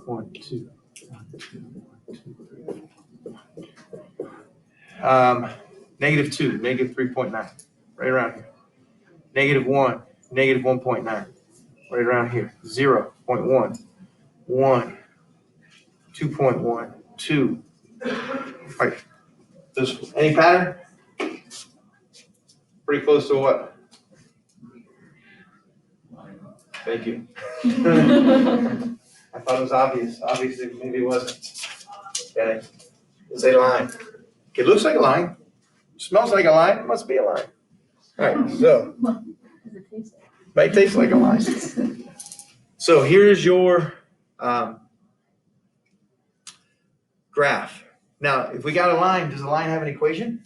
1, 2. Negative 2, negative 3.9, right around here. Negative 1, negative 1.9, right around here. 0, 0.1, 1, 2.1, 2. All right. Does any pattern? Pretty close to what? Thank you. I thought it was obvious. Obviously, maybe it wasn't. Okay. It's a line. It looks like a line. Smells like a line. It must be a line. All right. So, might taste like a line. So here's your graph. Now, if we got a line, does the line have an equation?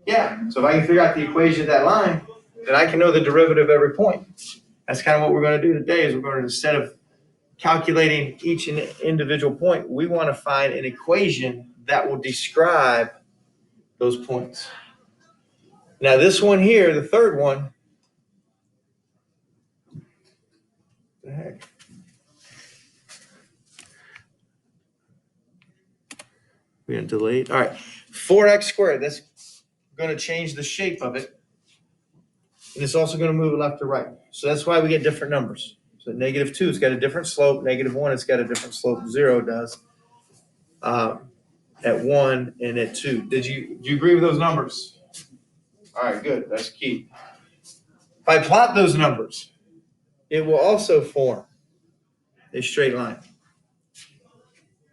Yeah. So if I can figure out the equation of that line, then I can know the derivative of every point. That's kind of what we're going to do today. Is we're going to, instead of calculating each individual point, we want to find an equation that will describe those points. Now this one here, the third one, what the heck? We're going to delete. All right, 4x squared. That's going to change the shape of it. And it's also going to move it left to right. So that's why we get different numbers. So negative 2, it's got a different slope. Negative 1, it's got a different slope. 0 does. At 1 and at 2. Do you agree with those numbers? All right, good. That's key. If I plot those numbers, it will also form a straight line.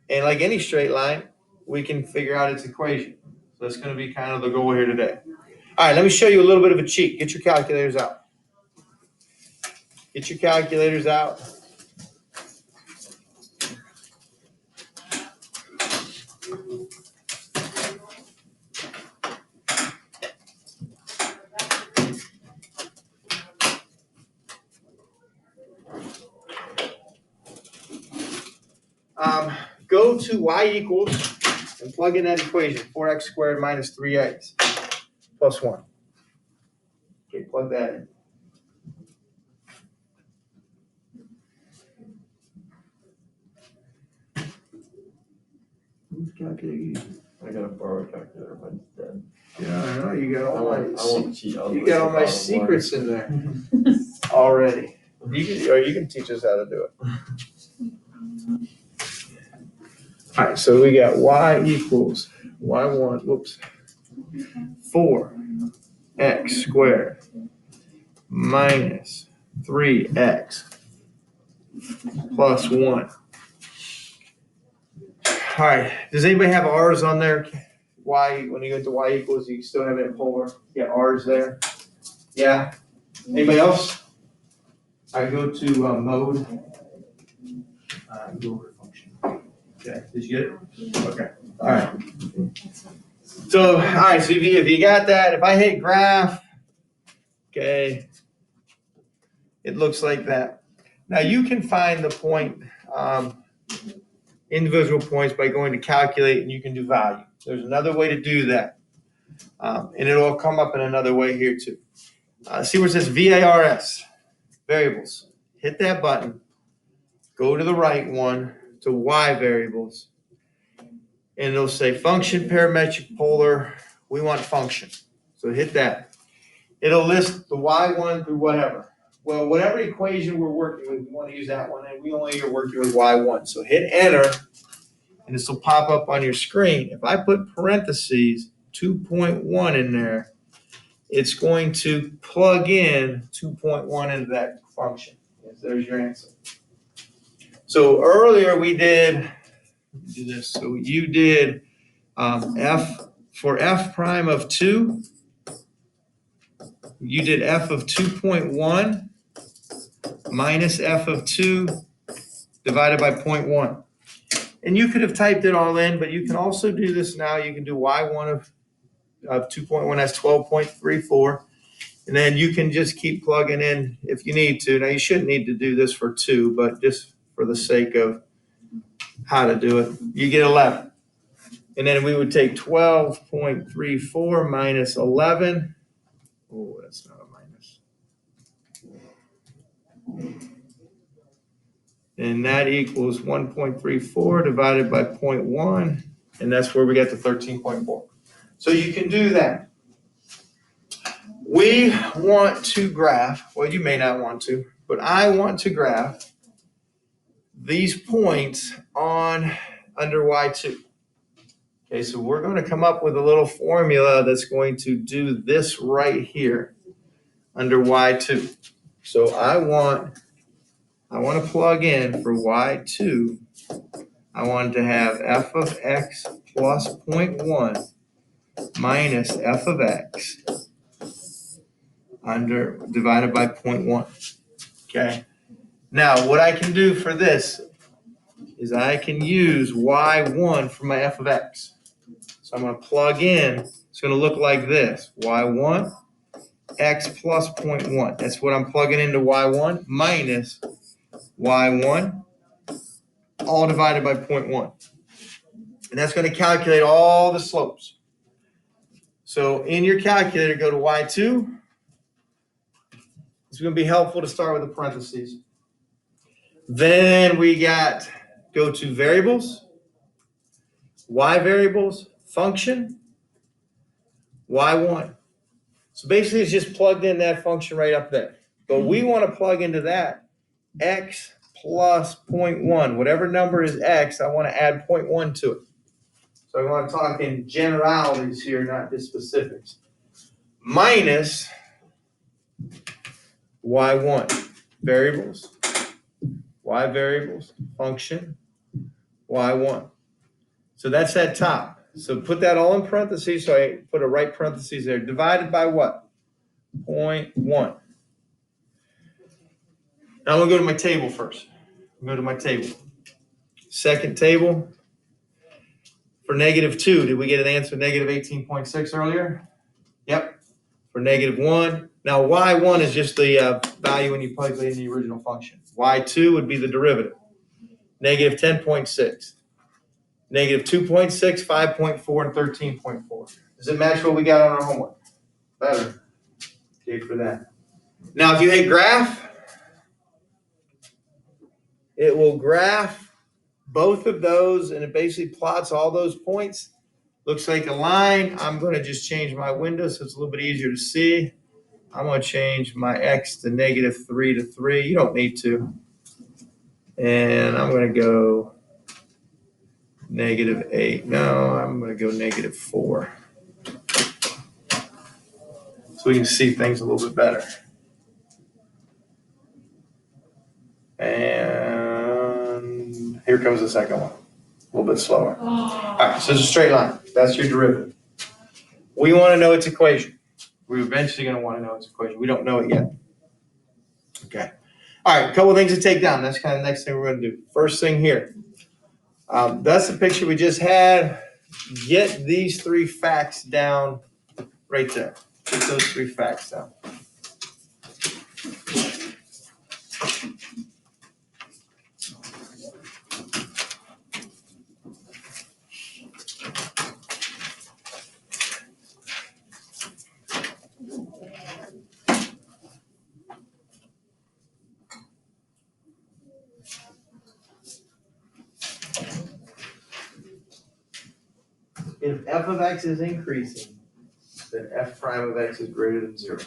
And like any straight line, we can figure out its equation. So that's going to be kind of the goal here today. All right, let me show you a little bit of a cheat. Get your calculators out. Get your calculators out. Go to y equals and plug in that equation, 4x squared minus 3x plus 1. Okay, plug that in. Whose calculator you using? I got a borrowed calculator, but it's dead. Yeah, I know. You got all You got all my secrets in there already. You can teach us how to do it. All right, so we got y equals y1, 4x squared minus 3x plus 1. All right, does anybody have r's on there? Y, when you go to y equals, you still have it in polar. You got r's there. Yeah. Anybody else? I go to mode. Go over function. Okay. Did you get it? Okay. All right. So, all right. So if you got that, if I hit graph, okay, it looks like that. Now you can find the point, individual points by going to calculate, and you can do value. There's another way to do that, and it'll come up in another way here too. See where it says VARS, variables. Hit that button. Go to the right one to Y variables, and it'll say function, parametric, polar. We want function, so hit that. It'll list the Y1 through whatever. Well, whatever equation we're working with, we want to use that one, and we only are working with Y1. So hit enter, and this will pop up on your screen. If I put parentheses 2.1 in there, it's going to plug in 2.1 into that function. Yes, there's your answer. So earlier we did do this. So you did f for f prime of 2. You did f of 2.1 minus f of 2 divided by 0.1. And you could have typed it all in, but you can also do this now. You can do y1 of 2.1, that's 12.34. And then you can just keep plugging in if you need to. Now, you shouldn't need to do this for 2, but just for the sake of how to do it, you get 11. And then we would take 12.34 minus 11. Oh, that's not a minus. And that equals 1.34 divided by 0.1, and that's where we get to 13.4. So you can do that. We want to graph, well, you may not want to, but I want to graph these points on under Y2. Okay, so we're going to come up with a little formula that's going to do this right here under Y2. So I want to plug in for Y2. I want to have f of x plus 0.1 minus f of x divided by 0.1. Okay. Now, what I can do for this is I can use y1 for my f of x. So I'm going to plug in. It's going to look like this. y1, x plus 0.1. That's what I'm plugging into y1 minus y1, all divided by 0.1. And that's going to calculate all the slopes. So in your calculator, go to Y2. It's going to be helpful to start with the parentheses. Then we go to variables, Y variables, function, Y1. So basically it's just plugged in that function right up there. But we want to plug into that x plus 0.1. Whatever number is x, I want to add 0.1 to it. So I want to talk in generalities here, not just specifics. Minus y1, variables, y variables, function, y1. So that's that top. So put that all in parentheses. So I put a right parentheses there. Divided by what? 0.1. Now I'm going to go to my table first. Go to my table. Second table. For -2, did we get an answer -18.6 earlier? Yep. For -1. Now y1 is just the value when you plug it in the original function. y2 would be the derivative. -10.6. -2.6, 5.4, and 13.4. Does it match what we got on our homework? Better. Okay, for that. Now, if you hit graph, it will graph both of those, and it basically plots all those points. Looks like a line. I'm going to just change my window so it's a little bit easier to see. I'm going to change my x to -3 to 3. You don't need to. And I'm going to go -8. No, I'm going to go -4. So we can see things a little bit better. And here comes the second one. A little bit slower. All right, so it's a straight line. That's your derivative. We want to know its equation. We're eventually going to want to know its equation. We don't know it yet. Okay. All right, a couple of things to take down. That's kind of the next thing we're going to do. First thing here. That's the picture we just had. Get these 3 facts down right there. Get those 3 facts down. If f of x is increasing, then f prime of x is greater than 0.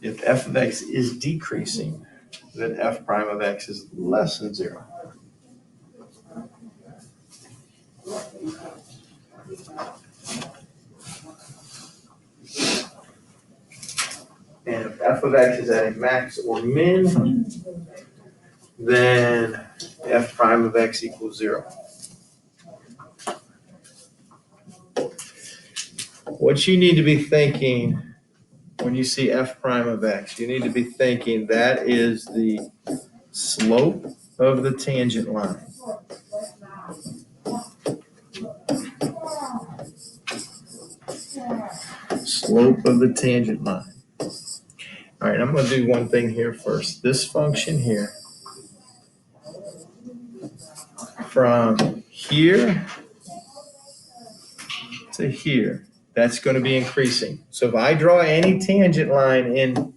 If f of x is decreasing, then f prime of x is less than 0. And if f of x is at a max or min, then f prime of x equals 0. What you need to be thinking when you see f prime of x, you need to be thinking that is the slope of the tangent line. Slope of the tangent line. All right, I'm going to do one thing here first. This function here, from here to here. That's going to be increasing. So if I draw any tangent line in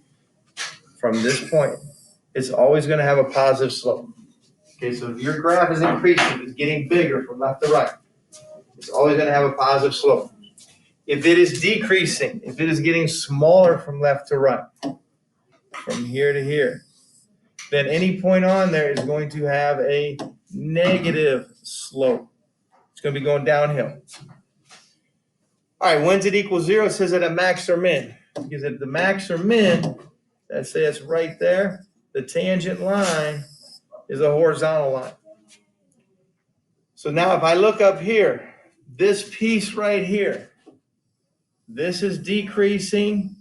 from this point, it's always going to have a positive slope. Okay, so if your graph is increasing, it's getting bigger from left to right, it's always going to have a positive slope. If it is decreasing, if it is getting smaller from left to right, from here to here, then any point on there is going to have a negative slope. It's going to be going downhill. All right, when's it equal 0? It says at a max or min. Because at the max or min, let's say it's right there, the tangent line is a horizontal line. So now if I look up here, this piece right here, this is decreasing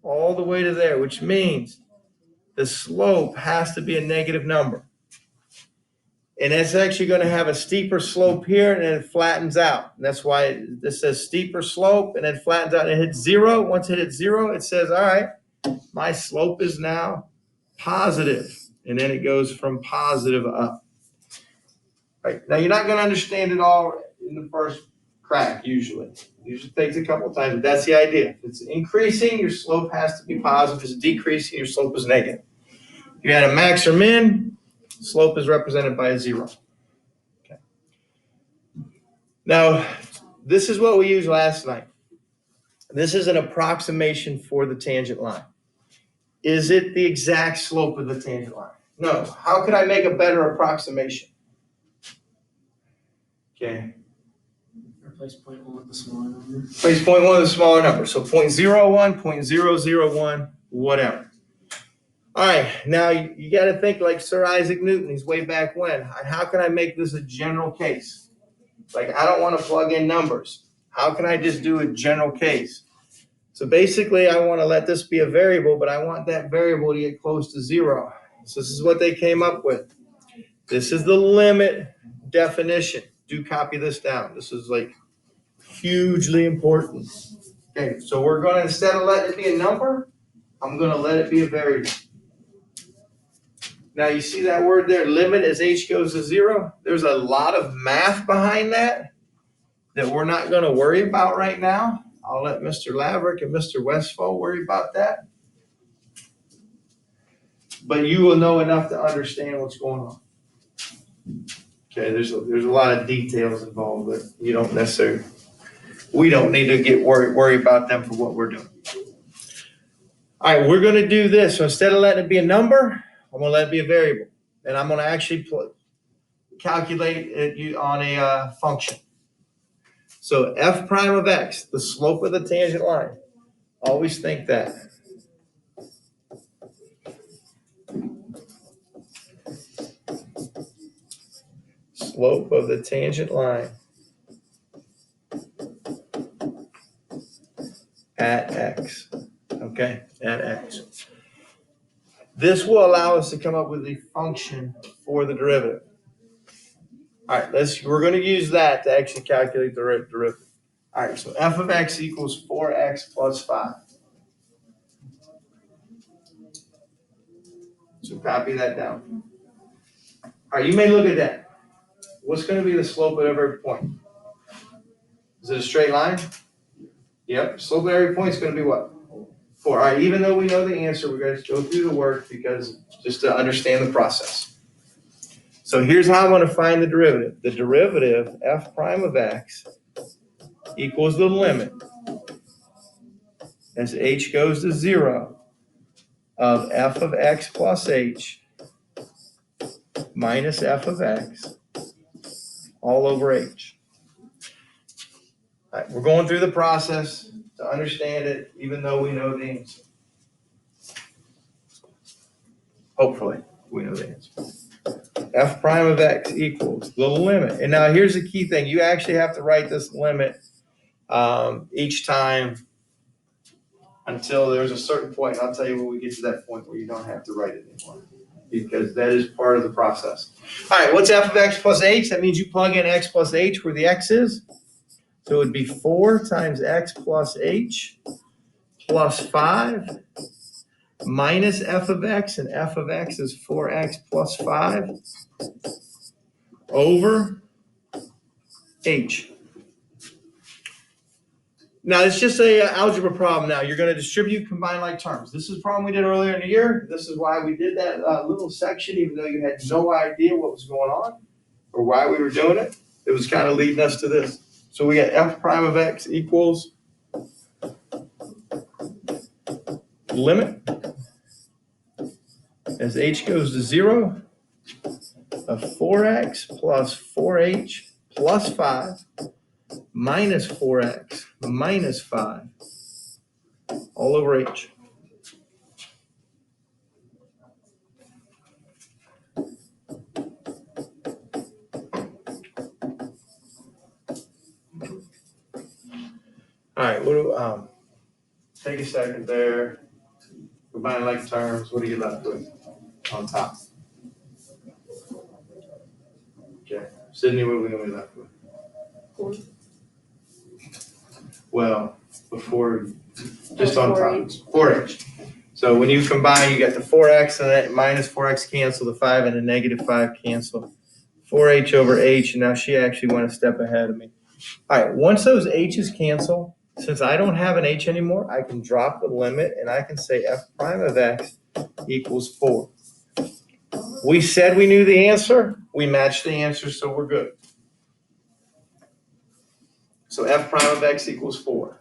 all the way to there, which means the slope has to be a negative number. And it's actually going to have a steeper slope here, and then it flattens out. And that's why this says steeper slope, and then flattens out and it hits 0. Once it hits 0, it says, all right, my slope is now positive. And then it goes from positive up. Right. Now, you're not going to understand it all in the first crack, usually. It usually takes a couple of times, but that's the idea. If it's increasing, your slope has to be positive. If it's decreasing, your slope is negative. If you had a max or min, slope is represented by a 0. Okay. Now, this is what we used last night. This is an approximation for the tangent line. Is it the exact slope of the tangent line? No. How could I make a better approximation? Okay. Replace 0.1 with the smaller number. Replace 0.1 with a smaller number. So 0.01, 0.001, whatever. All right, now you got to think like Sir Isaac Newton. He's way back when. How can I make this a general case? Like, I don't want to plug in numbers. How can I just do a general case? So basically, I want to let this be a variable, but I want that variable to get close to 0. So this is what they came up with. This is the limit definition. Do copy this down. This is like hugely important. Okay, so we're going to, instead of letting it be a number, I'm going to let it be a variable. Now you see that word there, limit as h goes to 0? There's a lot of math behind that we're not going to worry about right now. I'll let Mr. Laverick and Mr. Westphal worry about that. But you will know enough to understand what's going on. Okay, there's a lot of details involved, but you don't necessarily, we don't need to get worry about them for what we're doing. All right, we're going to do this. So instead of letting it be a number, I'm going to let it be a variable. And I'm going to actually calculate it on a function. So f prime of x, the slope of the tangent line. Always think that. Slope of the tangent line at x. Okay, at x. This will allow us to come up with a function for the derivative. All right, we're going to use that to actually calculate the derivative. All right, so f of x equals 4x plus 5. So copy that down. All right, you may look at that. What's going to be the slope at every point? Is it a straight line? Yep, slope at every point is going to be what? 4. All right, even though we know the answer, we're going to go through the work because just to understand the process. So here's how I'm going to find the derivative. The derivative, f prime of x, equals the limit as h goes to 0 of f of x plus h minus f of x all over h. All right, we're going through the process to understand it, even though we know the answer. Hopefully, we know the answer. F prime of x equals the limit. And now here's the key thing. You actually have to write this limit each time until there's a certain point. I'll tell you when we get to that point where you don't have to write it anymore, because that is part of the process. All right, what's f of x plus h? That means you plug in x plus h where the x is. So it would be 4 times x plus h plus 5 minus f of x, and f of x is 4x plus 5 over h. Now, it's just a algebra problem now. You're going to distribute combined like terms. This is a problem we did earlier in the year. This is why we did that little section, even though you had no idea what was going on or why we were doing it. It was kind of leading us to this. So we got f prime of x equals limit as h goes to 0 of 4x plus 4h plus 5 minus 4x minus 5 all over h. All right, what do take a second there. Combine like terms. What are you left with on top? Okay, Sydney, what are we gonna be left with? 4. Well, before just on top, 4h. 4h. So when you combine, you got the 4x and that minus 4x cancel, the 5 and the negative 5 cancel. 4h over h, and now she actually went a step ahead of me. All right, once those h's cancel, since I don't have an h anymore, I can drop the limit and I can say f prime of x equals 4. We said we knew the answer. We matched the answer, so we're good. So f prime of x equals 4.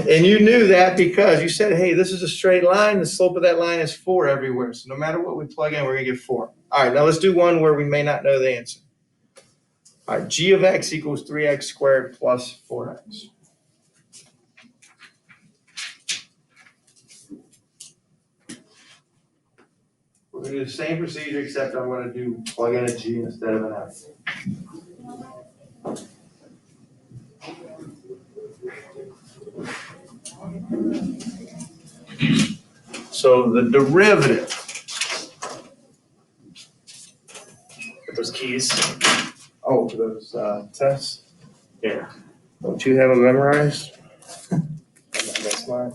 And you knew that because you said, hey, this is a straight line. The slope of that line is 4 everywhere. So no matter what we plug in, we're going to get 4. All right, now let's do one where we may not know the answer. All right, g of x equals 3x squared plus 4x. We're going to do the same procedure, except I'm going to plug in a g instead of an f. So the derivative. With those keys. Oh, for those tests? Yeah. Don't you have them memorized? That's mine.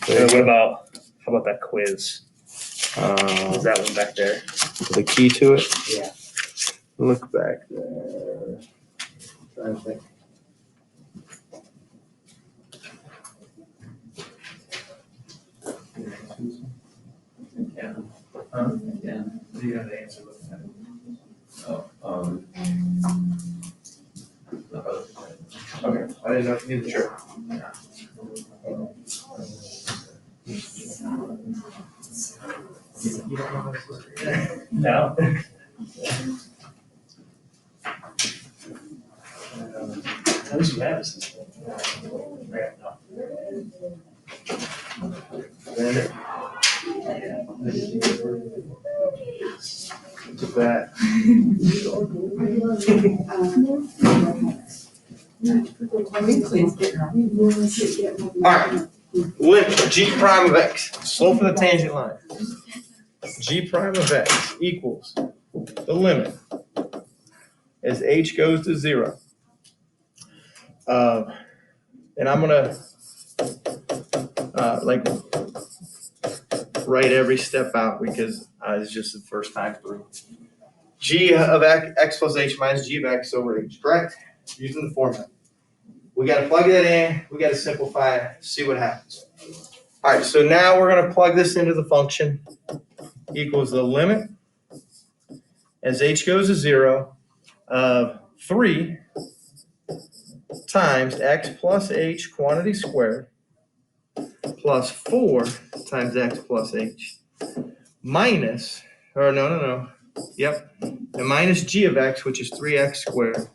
How about that quiz? Is that one back there? The key to it? Yeah. Look back there. Trying to think. Yeah. Huh? Yeah. Do you have the answer? Looking at it? Oh, Okay, I didn't know if you needed the trick. You don't know how to work. No. At least you have this. Look at that. All right, limit g prime of x, slope of the tangent line. G prime of x equals the limit as h goes to 0. And I'm gonna write every step out because it's just the first time through. G of x plus h minus g of x over h, correct? Using the formula. We got to plug that in. We got to simplify it, see what happens. All right, so now we're going to plug this into the function equals the limit as h goes to 0 of 3 times x plus h quantity squared plus 4 times x plus h minus, or no. Yep, and minus g of x, which is 3x squared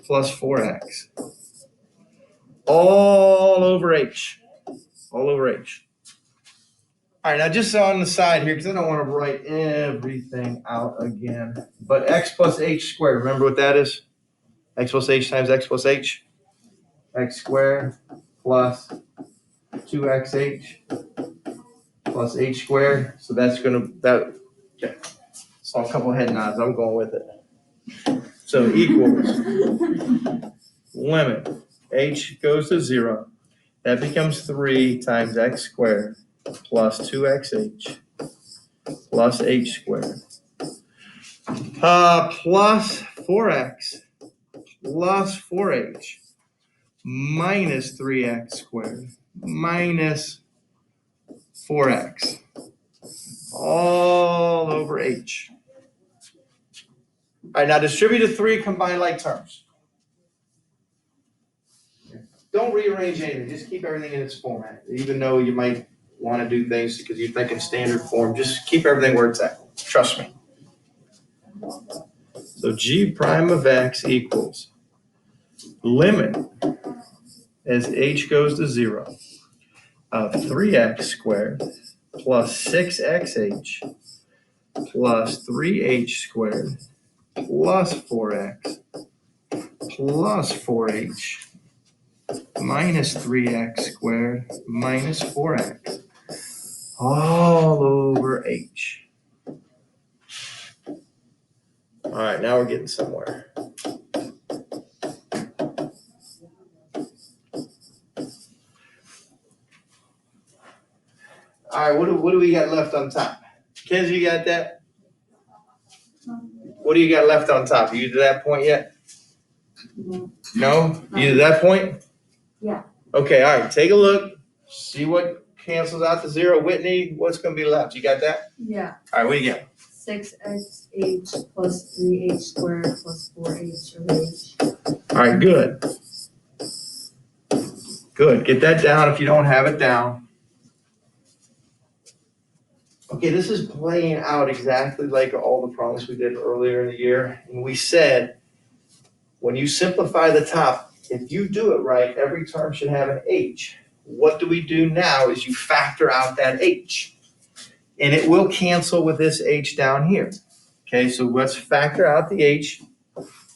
plus 4x. All over h. All over h. All right, now just on the side here, because I don't want to write everything out again, but x plus h squared, remember what that is? X plus h times x plus h. X squared plus 2xh plus h squared. So that's going to, okay. Saw a couple of head nods. I'm going with it. So equals limit h goes to 0. That becomes 3 times x squared plus 2xh plus h squared plus 4x plus 4h minus 3x squared minus 4x all over h. All right, now distribute the three combined like terms. Don't rearrange anything. Just keep everything in its format. Even though you might want to do things because you think in standard form, just keep everything where it's at. Trust me. So g prime of x equals limit as h goes to 0 of 3x squared plus 6xh plus 3h squared plus 4x plus 4h minus 3x squared minus 4x all over h. All right, now we're getting somewhere. All right, what do we got left on top? Kenzie, you got that? What do you got left on top? Are you to that point yet? No? You to that point? Yeah. Okay, all right, take a look. See what cancels out to 0. Whitney, what's going to be left? You got that? Yeah. All right, what do you got? 6xh plus 3h squared plus 4h over h. All right, good. Good. Get that down if you don't have it down. Okay, this is playing out exactly like all the problems we did earlier in the year. And we said, when you simplify the top, if you do it right, every term should have an h. What do we do now is you factor out that h. And it will cancel with this h down here. Okay, so let's factor out the h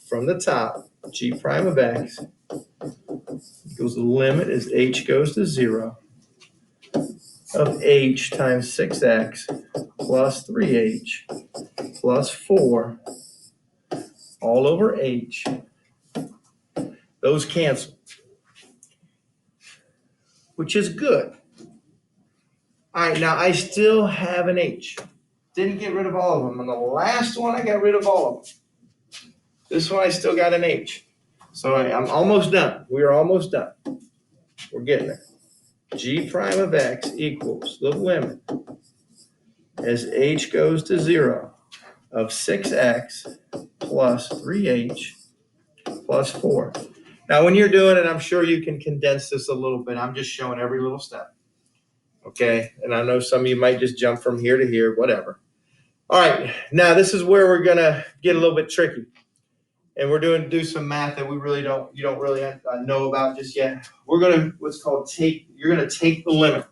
from the top. G prime of x equals the limit as h goes to 0 of h times 6x plus 3h plus 4 all over h. Those cancel, which is good. All right, now I still have an h. Didn't get rid of all of them. On the last one, I got rid of all of them. This one, I still got an h. So I'm almost done. We're almost done. We're getting there. G prime of x equals the limit as h goes to 0 of 6x plus 3h plus 4. Now, when you're doing it, I'm sure you can condense this a little bit. I'm just showing every little step. Okay? And I know some of you might just jump from here to here, whatever. All right. Now, this is where we're going to get a little bit tricky. And we're doing do some math that you don't really know about just yet. We're going to what's called you're going to take the limit.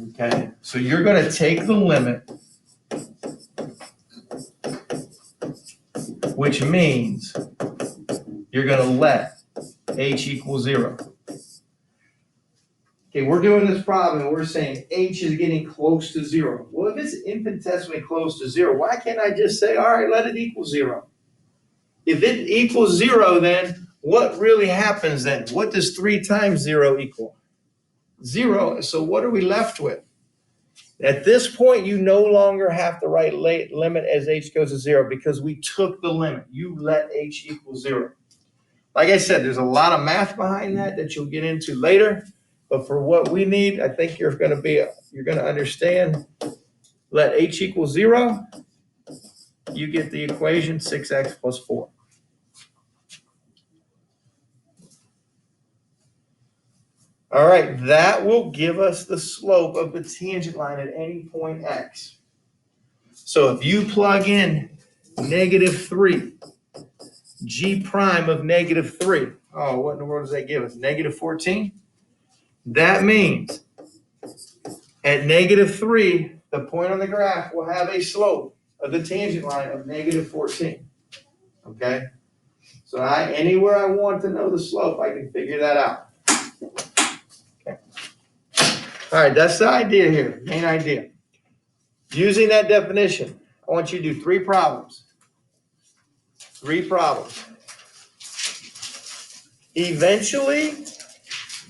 Okay? So you're going to take the limit, which means you're going to let h equal 0. Okay, we're doing this problem and we're saying h is getting close to 0. Well, if it's infinitesimally close to 0, why can't I just say, all right, let it equal 0? If it equals 0, then what really happens then? What does 3 times 0 equal? 0. So what are we left with? At this point, you no longer have to write limit as h goes to 0 because we took the limit. You let h equal 0. Like I said, there's a lot of math behind that you'll get into later. But for what we need, I think you're going to understand. Let h equal 0. You get the equation 6x plus 4. All right, that will give us the slope of the tangent line at any point x. So if you plug in -3, g prime of -3, oh, what in the world does that give us? -14? That means at -3, the point on the graph will have a slope of the tangent line of -14. Okay? So anywhere I want to know the slope, I can figure that out. Okay. All right, that's the idea here, main idea. Using that definition, I want you to do 3 problems. 3 problems. Eventually,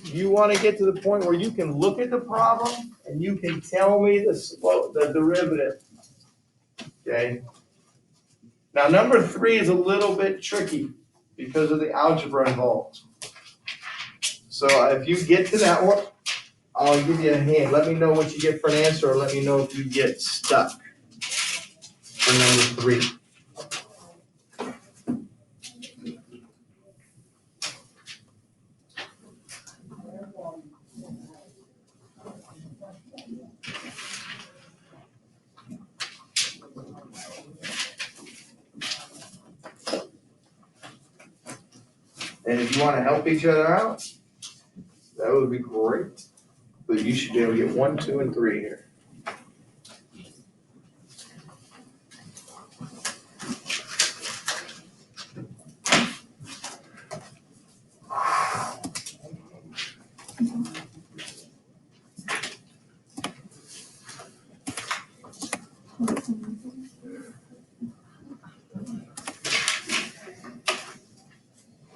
you want to get to the point where you can look at the problem and you can tell me the derivative. Okay. Now, number 3 is a little bit tricky because of the algebra involved. So if you get to that one, I'll give you a hand. Let me know what you get for an answer, or let me know if you get stuck for number 3. And if you want to help each other out, that would be great. But you should be able to get 1, 2, and 3 here.